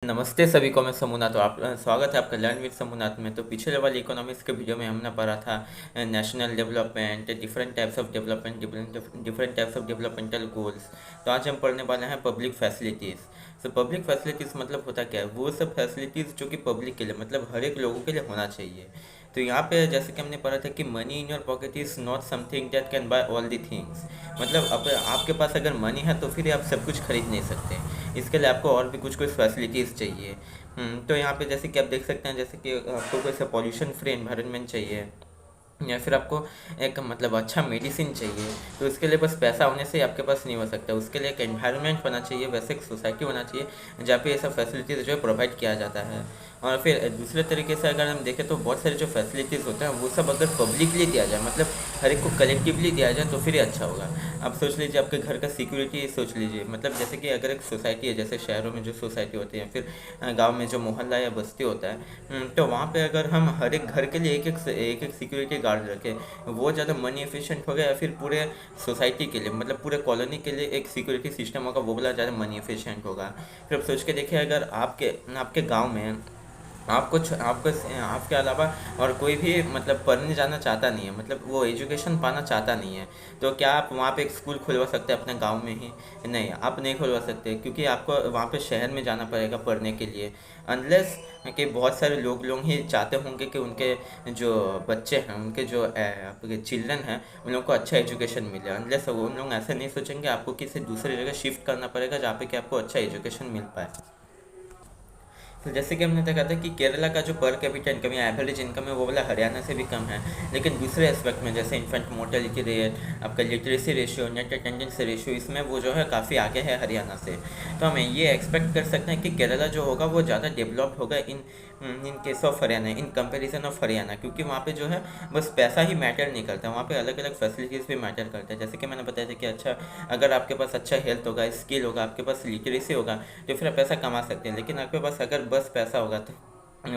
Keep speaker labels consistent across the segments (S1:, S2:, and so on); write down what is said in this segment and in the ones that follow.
S1: नमस्ते सभी को, मैं समूनाथ। तो आप स्वागत है आपका लर्न विद समूनाथ में। तो पिछले वाले इकोनॉमिक्स के वीडियो में हमने पढ़ा था national development, different types of development, different types of developmental goals. तो आज हम पढ़ने वाले हैं पब्लिक फैसिलिटीज़। तो पब्लिक फैसिलिटीज़ मतलब होता क्या है? वो सब फैसिलिटीज़ जो कि पब्लिक के लिए, मतलब हर एक लोगों के लिए होना चाहिए। तो यहाँ पे जैसे कि हमने पढ़ा था कि money in your pocket is not something that can buy all the things. मतलब अब आपके पास अगर मनी है तो फिर आप सब कुछ खरीद नहीं सकते, इसके लिए आपको और भी कुछ कुछ फैसिलिटीज़ चाहिए। तो यहाँ पे जैसे कि आप देख सकते हैं, जैसे कि आपको कोई सा पॉल्यूशन फ्री एनवायरनमेंट चाहिए, या फिर आपको एक मतलब अच्छा मेडिसिन चाहिए। तो इसके लिए बस पैसा होने से ही आपके पास नहीं हो सकता, उसके लिए एक एनवायरनमेंट होना चाहिए, वैसे एक सोसाइटी होना चाहिए जहाँ पे ये सब फैसिलिटीज़ जो है प्रोवाइड किया जाता है। और फिर दूसरे तरीके से अगर हम देखें तो बहुत सारे जो फैसिलिटीज़ होते हैं वो सब अगर पब्लिकली दिया जाए, मतलब हर एक को कलेक्टिवली दिया जाए, तो फिर ये अच्छा होगा। आप सोच लीजिए आपके घर का सिक्योरिटी सोच लीजिए, मतलब जैसे कि अगर एक सोसाइटी है, जैसे शहरों में जो सोसाइटी होती है, फिर गांव में जो मोहल्ला या बस्ती होता है, तो वहाँ पे अगर हम हर एक घर के लिए एक एक सिक्योरिटी गार्ड रखें, वो ज़्यादा मनी एफिशिएंट होगा, या फिर पूरे सोसाइटी के लिए, मतलब पूरे कॉलोनी के लिए एक सिक्योरिटी सिस्टम होगा, वो वाला ज़्यादा मनी एफिशिएंट होगा। फिर आप सोच के देखिए, अगर आपके आपके गांव में आपको आपके अलावा और कोई भी मतलब पढ़ने जाना चाहता नहीं है, मतलब वो एजुकेशन पाना चाहता नहीं है, तो क्या आप वहाँ पे एक स्कूल खुलवा सकते हैं अपने गांव में ही? नहीं, आप नहीं खुलवा सकते, क्योंकि आपको वहाँ पे शहर में जाना पड़ेगा पढ़ने के लिए। अनलेस कि बहुत सारे लोग ही चाहते होंगे कि उनके जो बच्चे हैं, उनके जो आपके चिल्ड्रन हैं, उन लोगों को अच्छा एजुकेशन मिले। अनलेस उन लोग ऐसे नहीं सोचेंगे आपको किसी दूसरी जगह शिफ्ट करना पड़ेगा जहाँ पे कि आपको अच्छा एजुकेशन मिल पाए। तो जैसे कि हमने देखा था कि केरला का जो पर कैपिटा इनकम या एवरेज इनकम है वो वाला हरियाणा से भी कम है, लेकिन दूसरे एस्पेक्ट में जैसे इन्फेंट मोर्टेलिटी रेट, आपका literacy ratio, net attendance ratio, इसमें वो जो है काफ़ी आगे है हरियाणा से। तो हमें ये एक्सपेक्ट कर सकते हैं कि केरला जो होगा वो ज़्यादा डेवलप्ड होगा in case of Haryana, in comparison of Haryana, क्योंकि वहाँ पे जो है बस पैसा ही मैटर नहीं करता, वहाँ पे अलग अलग फैसिलिटीज़ भी मैटर करता है। जैसे कि मैंने बताया था कि अच्छा, अगर आपके पास अच्छा हेल्थ होगा, स्किल होगा, आपके पास लिटरेसी होगा, तो फिर आप पैसा कमा सकते हैं। लेकिन आपके पास अगर बस पैसा होगा तो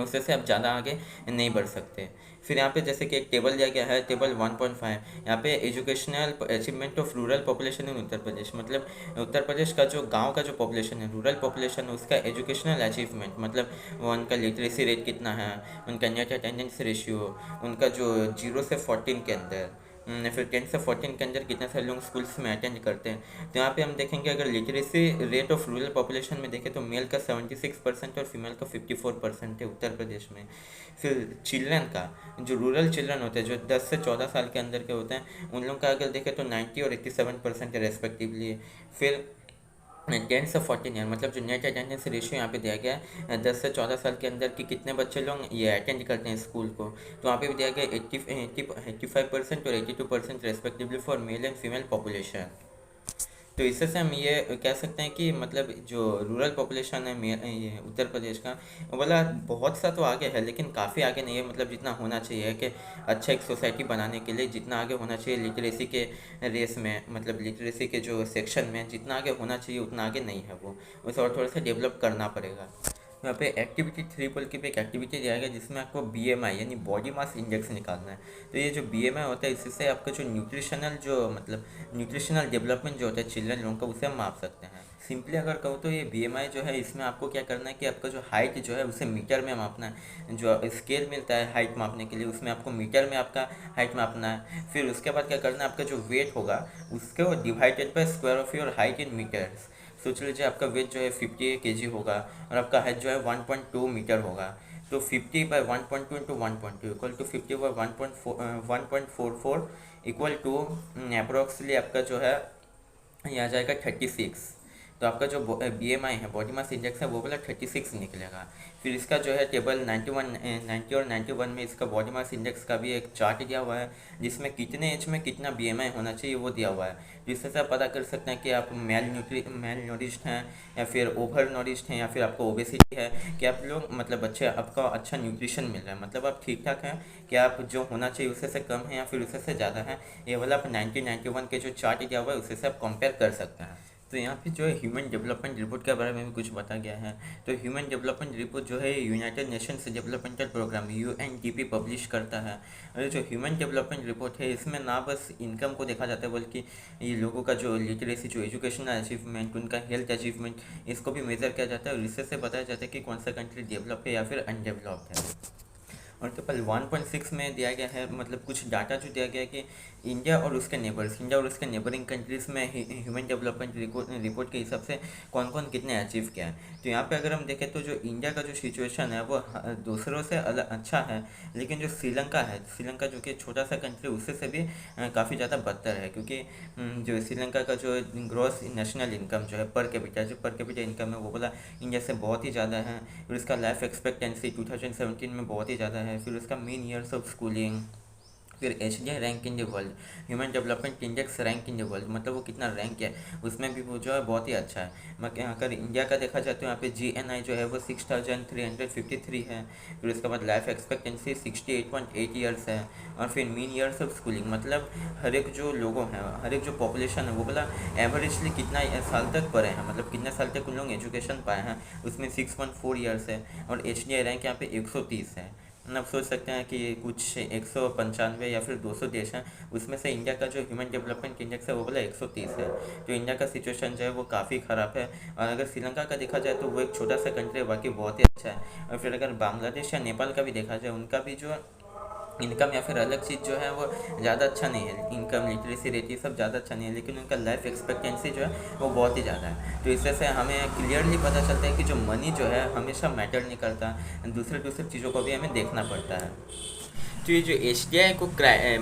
S1: उससे से आप ज़्यादा आगे नहीं बढ़ सकते। फिर यहाँ पे जैसे कि एक टेबल दिया गया है, टेबल 1.5। यहाँ पे educational achievement of rural population in Uttar Pradesh, मतलब उत्तर प्रदेश का जो गांव का जो पॉपुलेशन है, रूरल पॉपुलेशन है, उसका एजुकेशनल अचीवमेंट, मतलब वो उनका लिटरेसी रेट कितना है, उनका नेट अटेंडेंस रेशियो, उनका जो 0 से 14 के अंदर, फिर 10 से 14 के अंदर कितने सारे लोग स्कूल्स में अटेंड करते हैं। तो यहाँ पे हम देखेंगे, अगर literacy rate of rural population में देखें तो मेल का 76% और फीमेल का 54% है उत्तर प्रदेश में। फिर चिल्ड्रन का, जो रूरल चिल्ड्रन होते हैं, जो 10 से 14 साल के अंदर के होते हैं, उन लोगों का अगर देखें तो 90 और 87% है रेस्पेक्टिवली। फिर 10 से 14 ईयर, मतलब जो नेट अटेंडेंस रेशियो यहाँ पे दिया गया है, 10 से 14 साल के अंदर कि कितने बच्चे लोग ये अटेंड करते हैं स्कूल को, तो वहाँ पे भी दिया गया 85% और 82% respectively for male and female population. तो इससे से हम ये कह सकते हैं कि मतलब जो रूरल पॉपुलेशन है ये उत्तर प्रदेश का, वाला बहुत सा तो आगे है, लेकिन काफ़ी आगे नहीं है, मतलब जितना होना चाहिए कि अच्छा एक सोसाइटी बनाने के लिए जितना आगे होना चाहिए लिटरेसी के रेस में, मतलब लिटरेसी के जो सेक्शन में जितना आगे होना चाहिए उतना आगे नहीं है वो, उसे और थोड़ा सा डेवलप करना पड़ेगा। यहाँ पे एक्टिविटी 3 बोल के भी एक एक्टिविटी दिया गया जिसमें आपको बीएमआई यानी बॉडी मास इंडेक्स निकालना है। तो ये जो बीएमआई होता है, इससे आपका जो न्यूट्रिशनल जो मतलब न्यूट्रिशनल डेवलपमेंट जो होता है चिल्ड्रन लोगों का, उसे हम माप सकते हैं। सिंपली अगर कहूँ तो ये बीएमआई जो है, इसमें आपको क्या करना है कि आपका जो हाइट जो है उसे मीटर में मापना है। जो स्केल मिलता है हाइट मापने के लिए, उसमें आपको मीटर में आपका हाइट मापना है। फिर उसके बाद क्या करना है, आपका जो वेट होगा उसको divided by square of your height in metres. सोच लीजिए आपका वेट जो है 50 kg होगा और आपका हाइट जो है 1.2 मीटर होगा। तो 50/1.2 into 1.2 equal to 50/1.44 equal to approximately आपका जो है ये आ जाएगा 36। तो आपका जो बीएमआई है, बॉडी मास इंडेक्स है, वो वाला 36 निकलेगा। फिर इसका जो है टेबल 90 और 91 में इसका बॉडी मास इंडेक्स का भी एक चार्ट दिया हुआ है, जिसमें कितने एज में कितना बीएमआई होना चाहिए वो दिया हुआ है। जिससे से आप पता कर सकते हैं कि आप मेल नोरिश्ड हैं या फिर ओवर नोरिश्ड हैं या फिर आपको ओबेसिटी है, कि आप लोग मतलब अच्छे आपका अच्छा न्यूट्रिशन मिल रहा है, मतलब आप ठीक ठाक हैं, कि आप जो होना चाहिए उससे से कम है या फिर उससे से ज़्यादा है। ये वाला आप 1991 के जो चार्ट दिया हुआ है उससे से आप कंपेयर कर सकते हैं। तो यहाँ पे जो है ह्यूमन डेवलपमेंट रिपोर्ट के बारे में भी कुछ बता गया है। तो ह्यूमन डेवलपमेंट रिपोर्ट जो है United Nations developmental programme UNDP publish करता है। और जो ह्यूमन डेवलपमेंट रिपोर्ट है इसमें ना बस इनकम को देखा जाता है, बल्कि ये लोगों का जो लिटरेसी, जो एजुकेशनल अचीवमेंट, उनका हेल्थ अचीवमेंट, इसको भी मेजर किया जाता है। और इससे बताया जाता है कि कौन सा कंट्री डेवलप है या फिर अनडेवलप्ड है। और टेबल 1.6 में दिया गया है, मतलब कुछ डाटा जो दिया गया है कि इंडिया और उसके नेबरिंग कंट्रीज़ में ह्यूमन डेवलपमेंट रिपोर्ट के हिसाब से कौन कौन कितने अचीव किया है। तो यहाँ पे अगर हम देखें तो जो इंडिया का जो सिचुएशन है वो दूसरों से अलग अच्छा है, लेकिन जो श्रीलंका जो कि छोटा सा कंट्री, उससे से भी काफ़ी ज़्यादा बदतर है, क्योंकि जो श्रीलंका का जो ग्रॉस नेशनल इनकम जो है पर कैपिटा इनकम है वो बोला इंडिया से बहुत ही ज़्यादा है। फिर इसका लाइफ एक्सपेक्टेंसी 2017 में बहुत ही ज़्यादा है। फिर उसका मीन ईयर्स ऑफ स्कूलिंग, फिर HDI rank in the world, human development index rank in the world, मतलब वो कितना रैंक है उसमें भी वो जो है बहुत ही अच्छा है। अगर इंडिया का देखा जाए तो यहाँ पे GNI जो है वो 6353 है। फिर उसके बाद लाइफ एक्सपेक्टेंसी 68.8 ईयर्स है। और फिर मीन ईयर्स ऑफ स्कूलिंग, मतलब हर एक जो लोगों हैं, हर एक जो पॉपुलेशन है वो बोला एवरेजली कितना साल तक पढ़े हैं, मतलब कितने साल तक उन लोग एजुकेशन पाए हैं, उसमें 6.4 ईयर्स है। और HDI रैंक यहाँ पे 130 है। आप सोच सकते हैं कि कुछ 195 या फिर 200 देश हैं, उसमें से इंडिया का जो ह्यूमन डेवलपमेंट इंडेक्स है वो बोला 130 है। तो इंडिया का सिचुएशन जो है वो काफ़ी ख़राब है। और अगर श्रीलंका का देखा जाए तो वो एक छोटा सा कंट्री है, बाकी बहुत ही अच्छा है। और फिर अगर बांग्लादेश या नेपाल का भी देखा जाए, उनका भी जो इनकम या फिर अलग चीज़ जो है वो ज़्यादा अच्छा नहीं है, इनकम लिटरेसी रेट ये सब ज़्यादा अच्छा नहीं है, लेकिन उनका लाइफ एक्सपेक्टेंसी जो है वो बहुत ही ज़्यादा है। तो इससे से हमें क्लियरली पता चलता है कि जो मनी जो है हमेशा मैटर नहीं करता, दूसरे चीज़ों को भी हमें देखना पड़ता है। तो ये जो HDI को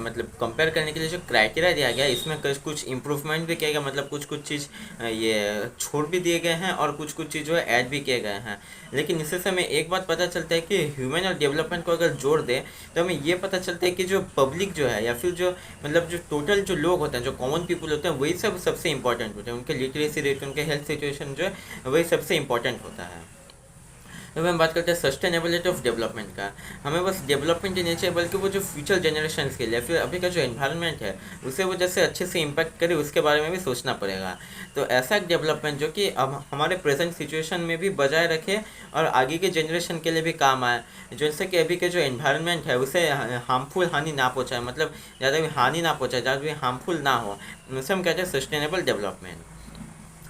S1: मतलब कंपेयर करने के लिए जो क्राइटेरिया दिया गया है, इसमें कुछ इम्प्रूवमेंट भी किया गया, मतलब कुछ चीज़ ये छोड़ भी दिए गए हैं और कुछ चीज़ जो है ऐड भी किए गए हैं। लेकिन इससे हमें एक बात पता चलता है कि ह्यूमन और डेवलपमेंट को अगर जोड़ दें तो हमें ये पता चलता है कि जो पब्लिक जो है या फिर जो मतलब जो टोटल जो लोग होते हैं, जो कॉमन पीपल होते हैं, वही सब सबसे इंपॉर्टेंट होते हैं। उनके लिटरेसी रेट, उनके हेल्थ सिचुएशन जो है वही सबसे इंपॉर्टेंट होता है। जब हम बात करते हैं सस्टेनेबिलिटी ऑफ डेवलपमेंट का, हमें बस डेवलपमेंट ही नहीं चाहिए, बल्कि वो जो फ्यूचर जनरेशन के लिए, फिर अभी का जो एनवायरनमेंट है उसे वो जैसे अच्छे से इम्पैक्ट करे, उसके बारे में भी सोचना पड़ेगा। तो ऐसा एक डेवलपमेंट जो कि अब हमारे प्रेजेंट सिचुएशन में भी बजाय रखे और आगे के जनरेशन के लिए भी काम आए, जैसे कि अभी के जो एनवायरनमेंट है उसे हार्मफुल हानि ना पहुँचाए, मतलब ज़्यादा भी हानि ना पहुँचाए, ज़्यादा भी हार्मफुल ना हो, उसे हम कहते हैं सस्टेनेबल डेवलपमेंट।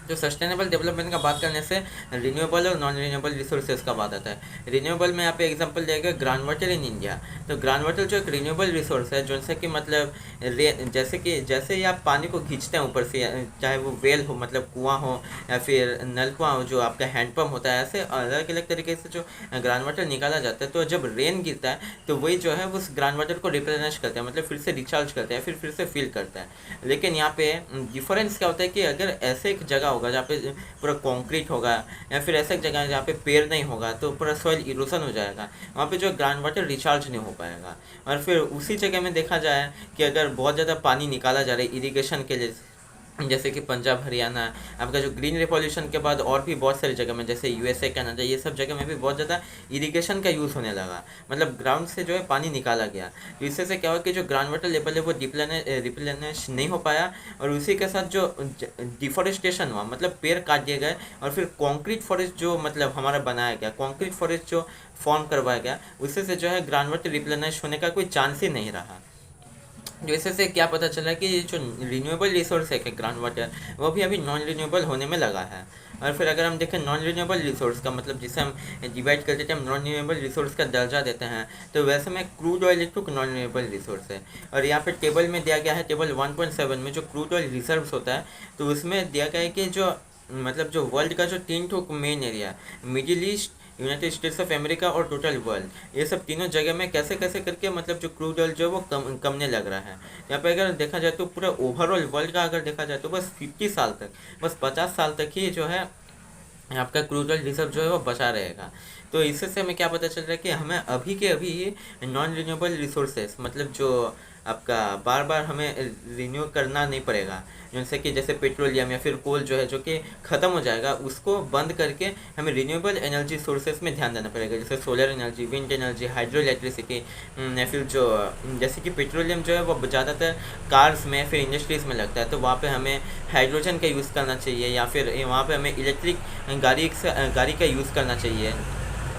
S1: जो सस्टेनेबल डेवलपमेंट का बात करने से रिन्यूएबल और नॉन रिन्यूएबल रिसोर्सेज का बात आता है। रिन्यूएबल में यहाँ पे एग्जांपल दिया गया ग्राउंड वाटर इन इंडिया। तो ग्राउंड वाटर जो एक रिन्यूएबल रिसोर्स है, जो कि मतलब जैसे ही आप पानी को खींचते हैं ऊपर से, चाहे वो वेल हो, मतलब कुआं हो, या फिर नल कुआं हो, जो आपका हैंडपम्प होता है, ऐसे अलग अलग तरीके से जो ग्राउंड वाटर निकाला जाता है। तो जब रेन गिरता है तो वही जो है उस ग्राउंड वाटर को रिप्लेनिश करता है, मतलब फिर से रिचार्ज करता है, फिर से फिल करता है। लेकिन यहाँ पे डिफरेंस क्या होता है कि अगर ऐसे एक जगह होगा जहाँ पे पूरा कंक्रीट होगा, या फिर ऐसा एक जगह जहाँ पे पेड़ नहीं होगा, तो पूरा सॉइल इरोजन हो जाएगा, वहाँ पे जो ग्राउंड वाटर रिचार्ज नहीं हो पाएगा। और फिर उसी जगह में देखा जाए कि अगर बहुत ज़्यादा पानी निकाला जा रहा है इरिगेशन के लिए, जैसे कि पंजाब हरियाणा, आपका जो ग्रीन रिवॉल्यूशन के बाद और भी बहुत सारी जगह में, जैसे USA कनाडा, ये सब जगह में भी बहुत ज़्यादा इरिगेशन का यूज़ होने लगा, मतलब ग्राउंड से जो है पानी निकाला गया। तो इससे से क्या हुआ कि जो ग्राउंड वाटर लेवल है वो रिप्लेनिश नहीं हो पाया, और उसी के साथ जो डिफॉरेस्टेशन हुआ, मतलब पेड़ काट दिए गए, और फिर कॉन्क्रीट फॉरेस्ट जो मतलब हमारा बनाया गया, कॉन्क्रीट फॉरेस्ट जो फॉर्म करवाया गया, उससे से जो है ग्राउंड वाटर रिप्लेनिश होने का कोई चांस ही नहीं रहा। जो इससे क्या पता चला कि ये जो रिन्यूएबल रिसोर्स है कि ग्राउंड वाटर, वो भी अभी नॉन रिन्यूएबल होने में लगा है। और फिर अगर हम देखें नॉन रिन्यूएबल रिसोर्स का मतलब, जिसे हम डिवाइड करते थे, हम नॉन रिन्यूएबल रिसोर्स का दर्जा देते हैं, तो वैसे में क्रूड ऑयल एक नॉन रिन्यूएबल रिसोर्स है। और यहाँ पे टेबल में दिया गया है, टेबल 1.7 में जो क्रूड ऑयल रिजर्व्स होता है, तो उसमें दिया गया है कि जो मतलब जो वर्ल्ड का जो 3 main area, middle east, United states of America और टोटल वर्ल्ड, ये सब तीनों जगह में कैसे कैसे करके मतलब जो क्रूड ऑयल जो है वो कमने लग रहा है। यहाँ पे अगर देखा जाए तो पूरा ओवरऑल वर्ल्ड का अगर देखा जाए तो बस 50 साल तक, बस 50 साल तक ही जो है आपका क्रूड ऑयल रिजर्व जो है वो बचा रहेगा। तो इससे से हमें क्या पता चल रहा है कि हमें अभी के अभी नॉन रिन्यूएबल रिसोर्सेज, मतलब जो आपका बार बार हमें रिन्यू करना नहीं पड़ेगा, जैसे कि जैसे पेट्रोलियम या फिर कोल जो है जो कि ख़त्म हो जाएगा, उसको बंद करके हमें रिन्यूएबल एनर्जी सोर्सेज में ध्यान देना पड़ेगा, जैसे solar energy, wind energy, hydro electricity, या फिर जो जैसे कि पेट्रोलियम जो है वो ज़्यादातर कार्स में फिर इंडस्ट्रीज़ में लगता है, तो वहाँ पे हमें हाइड्रोजन का यूज़ करना चाहिए, या फिर वहाँ पे हमें इलेक्ट्रिक गाड़ी का यूज़ करना चाहिए।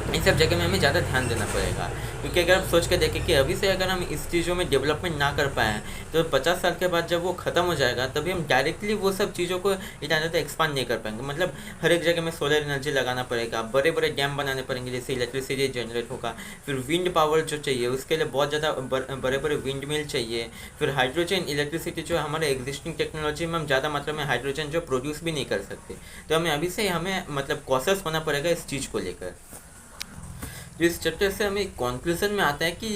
S1: इन सब जगह में हमें ज़्यादा ध्यान देना पड़ेगा, क्योंकि अगर आप सोच के देखें कि अभी से अगर हम इस चीज़ों में डेवलपमेंट ना कर पाएँ तो 50 साल के बाद जब वो ख़त्म हो जाएगा तभी हम डायरेक्टली वो सब चीज़ों को इतना ज़्यादा एक्सपांड नहीं कर पाएंगे। मतलब हर एक जगह में सोलर एनर्जी लगाना पड़ेगा, बड़े बड़े डैम बनाने पड़ेंगे जिससे इलेक्ट्रिसिटी जनरेट होगा, फिर विंड पावर जो चाहिए उसके लिए बहुत ज़्यादा बड़े बड़े विंड मिल चाहिए, फिर हाइड्रोजन इलेक्ट्रिसिटी जो हमारे एग्जिस्टिंग टेक्नोलॉजी में हम ज़्यादा मात्रा में हाइड्रोजन जो प्रोड्यूस भी नहीं कर सकते, तो हमें अभी से हमें मतलब कॉशियस होना पड़ेगा इस चीज़ को लेकर। तो इस चैप्टर से हमें कंक्लूजन में आता है कि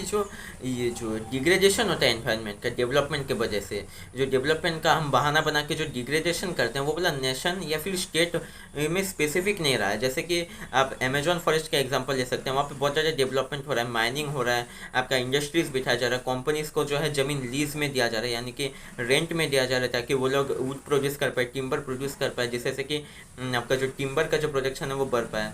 S1: ये जो डिग्रेडेशन होता है एनवायरनमेंट का डेवलपमेंट के वजह से, जो डेवलपमेंट का हम बहाना बना के जो डिग्रेडेशन करते हैं वो बोला नेशन या फिर स्टेट में स्पेसिफिक नहीं रहा है। जैसे कि आप अमेजॉन फॉरेस्ट का एग्जांपल ले सकते हैं, वहाँ पे बहुत ज़्यादा डेवलपमेंट हो रहा है, माइनिंग हो रहा है, आपका इंडस्ट्रीज बिठाया जा रहा है, कंपनीज को जो है ज़मीन लीज में दिया जा रहा है, यानी कि रेंट में दिया जा रहा है, ताकि वो लोग वुड प्रोड्यूस कर पाए, टिम्बर प्रोड्यूस कर पाए, जिससे कि आपका जो टिम्बर का जो प्रोडक्शन है वो बढ़ पाए।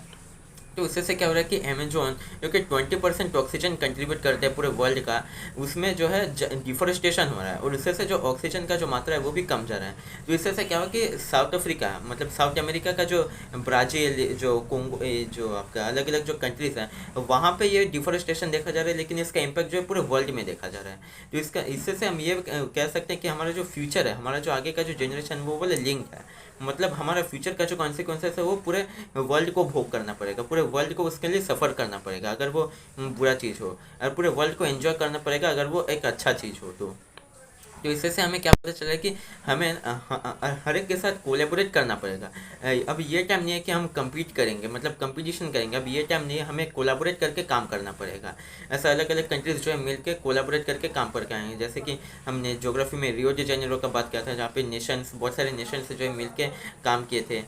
S1: तो उससे से क्या हो रहा है कि अमेजोन जो कि 20% ऑक्सीजन कंट्रीब्यूट करते हैं पूरे वर्ल्ड का, उसमें जो है डिफोरेस्टेशन हो रहा है, और उससे से जो ऑक्सीजन का जो मात्रा है वो भी कम जा रहा है। तो इससे से क्या हुआ कि साउथ अफ्रीका मतलब साउथ अमेरिका का जो ब्राज़ील, जो कोंगो, जो आपका अलग अलग जो कंट्रीज़ हैं वहाँ पे ये डिफोरेस्टेशन देखा जा रहा है, लेकिन इसका इम्पैक्ट जो है पूरे वर्ल्ड में देखा जा रहा है। तो इससे से हम ये कह सकते हैं कि हमारा जो फ्यूचर है, हमारा जो आगे का जो जनरेशन वो वाला लिंक है, मतलब हमारा फ्यूचर का जो कॉन्सिक्वेंसेस है वो पूरे वर्ल्ड को भोग करना पड़ेगा, पूरे वर्ल्ड को उसके लिए सफ़र करना पड़ेगा अगर वो बुरा चीज़ हो, और पूरे वर्ल्ड को एंजॉय करना पड़ेगा अगर वो एक अच्छा चीज़ हो। तो इससे से हमें क्या पता चला कि हमें हर एक के साथ कोलेबोरेट करना पड़ेगा। अब ये टाइम नहीं है कि हम compete करेंगे, मतलब कंपटीशन करेंगे, अब ये टाइम नहीं है, हमें कोलाबोरेट करके काम करना पड़ेगा। ऐसा अलग अलग कंट्रीज़ जो है मिल के कोलाबोरेट करके काम करके आएंगे, जैसे कि हमने ज्योग्राफी में रियो डी जेनेरो का बात किया था, जहाँ पे नेशंस, बहुत सारे नेशंस जो है मिल के काम किए थे।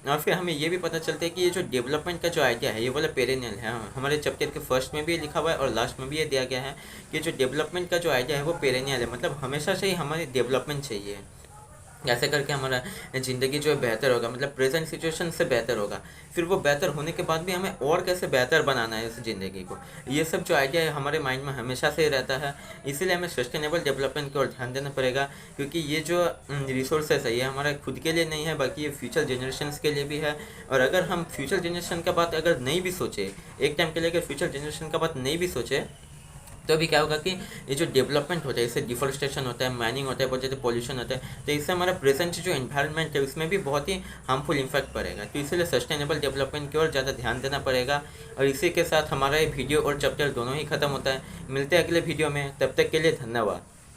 S1: और फिर हमें ये भी पता चलता है कि ये जो डेवलपमेंट का जो आइडिया है ये वाला पेरेनियल है, हमारे चैप्टर के फर्स्ट में भी ये लिखा हुआ है और लास्ट में भी ये दिया गया है कि जो डेवलपमेंट का जो आइडिया है वो पेरेनियल है, मतलब हमेशा से ही हमारी डेवलपमेंट चाहिए, ऐसे करके हमारा ज़िंदगी जो है बेहतर होगा, मतलब प्रेजेंट सिचुएशन से बेहतर होगा, फिर वो बेहतर होने के बाद भी हमें और कैसे बेहतर बनाना है इस ज़िंदगी को, ये सब जो आइडिया है हमारे माइंड में हमेशा से रहता है। इसीलिए हमें सस्टेनेबल डेवलपमेंट की ओर ध्यान देना पड़ेगा, क्योंकि ये जो रिसोर्सेस है ये हमारा खुद के लिए नहीं है बल्कि ये फ्यूचर जनरेशन्स के लिए भी है। और अगर हम फ्यूचर जनरेशन का बात अगर नहीं भी सोचे, एक टाइम के लिए अगर फ्यूचर जनरेशन का बात नहीं भी सोचे, तो अभी क्या होगा कि ये जो डेवलपमेंट होता है, इससे डिफोरेस्टेशन होता है, माइनिंग होता है, बहुत ज़्यादा पॉल्यूशन होता है, तो इससे हमारा प्रेजेंट जो एनवायरनमेंट है उसमें भी बहुत ही हार्मफुल इम्पैक्ट पड़ेगा। तो इसलिए सस्टेनेबल डेवलपमेंट की ओर ज़्यादा ध्यान देना पड़ेगा। और इसी के साथ हमारा ये वीडियो और चैप्टर दोनों ही खत्म होता है। मिलते हैं अगले वीडियो में, तब तक के लिए धन्यवाद।